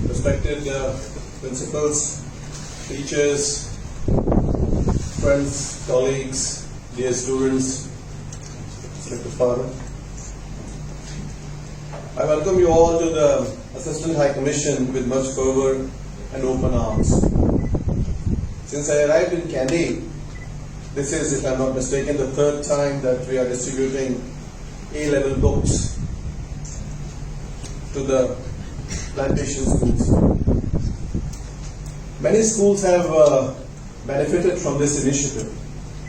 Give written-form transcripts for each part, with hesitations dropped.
respected principals, teachers, friends, colleagues, dear students, Mr. Farooq. I welcome you all to the Assistant High Commission with much fervor and open arms. Since I arrived in Kandy, this is, if I'm not mistaken, the third time that we are distributing A-level books to the Plantation schools. Many schools have benefited from this initiative,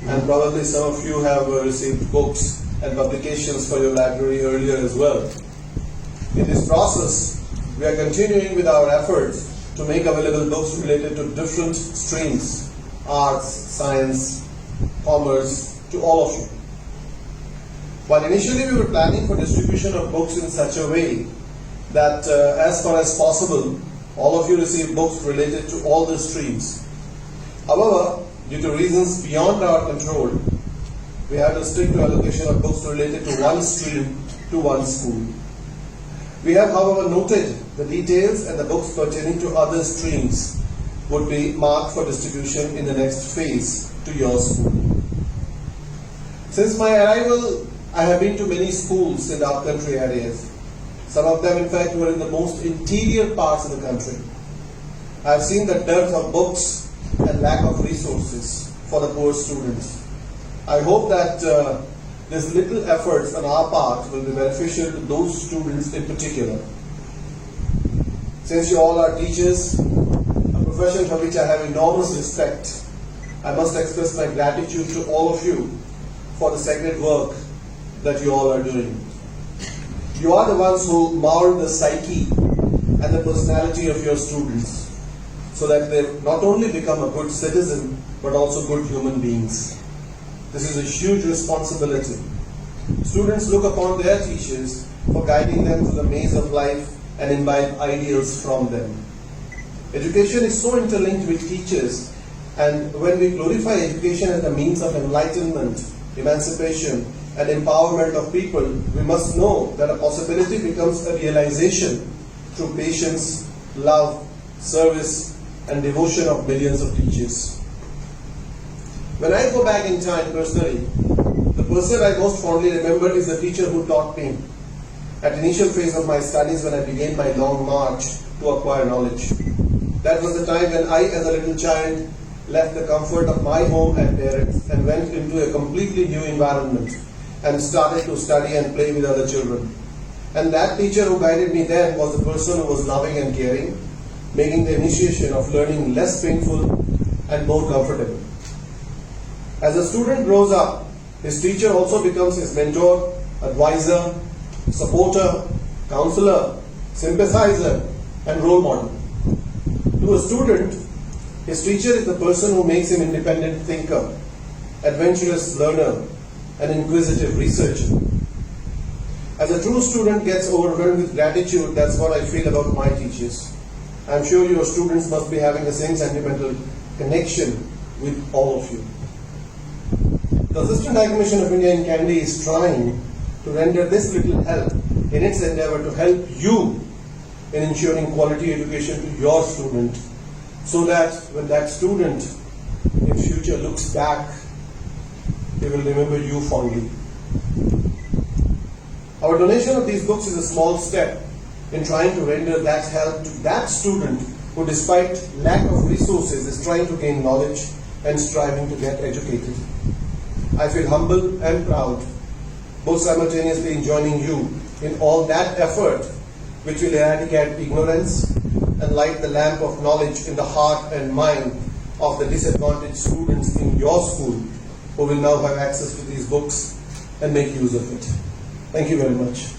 and probably some of you have received books and publications for your library earlier as well. In this process, we are continuing with our efforts to make available books related to different streams, arts, science, commerce, to all of you. While initially we were planning for distribution of books in such a way that as far as possible, all of you receive books related to all the streams. However, due to reasons beyond our control, we have to stick to allocation of books related to one stream to one school. We have, however, noted the details and the books pertaining to other streams would be marked for distribution in the next phase to your school. Since my arrival, I have been to many schools in our country areas. Some of them, in fact, were in the most interior parts of the country. I have seen the dearth of books and lack of resources for the poor students. I hope that these little efforts on our part will be beneficial to those students in particular. Since you all are teachers, a profession for which I have enormous respect, I must express my gratitude to all of you for the sacred work that you all are doing. You are the ones who mold the psyche and the personality of your students so that they not only become a good citizen but also good human beings. This is a huge responsibility. Students look upon their teachers for guiding them through the maze of life and imbibe ideals from them. Education is so interlinked with teachers, and when we glorify education as a means of enlightenment, emancipation, and empowerment of people, we must know that a possibility becomes a realization through patience, love, service, and devotion of millions of teachers. When I go back in time personally, the person I most fondly remember is the teacher who taught me at the initial phase of my studies when I began my long march to acquire knowledge. That was the time when I, as a little child, left the comfort of my home and parents and went into a completely new environment and started to study and play with other children. And that teacher who guided me then was the person who was loving and caring, making the initiation of learning less painful and more comfortable. As a student grows up, his teacher also becomes his mentor, advisor, supporter, counselor, sympathizer, and role model. To a student, his teacher is the person who makes him independent thinker, adventurous learner, an inquisitive researcher. As a true student gets overwhelmed with gratitude, that's what I feel about my teachers. I'm sure your students must be having the same sentimental connection with all of you. The Assistant High Commission of India in Kandy is trying to render this little help in its endeavor to help you in ensuring quality education to your student, so that when that student in future looks back, they will remember you fondly. Our donation of these books is a small step in trying to render that help to that student who, despite lack of resources, is trying to gain knowledge and striving to get educated. I feel humble and proud, both simultaneously in joining you in all that effort which will eradicate ignorance and light the lamp of knowledge in the heart and mind of the disadvantaged students in your school, who will now have access to these books and make use of it. Thank you very much.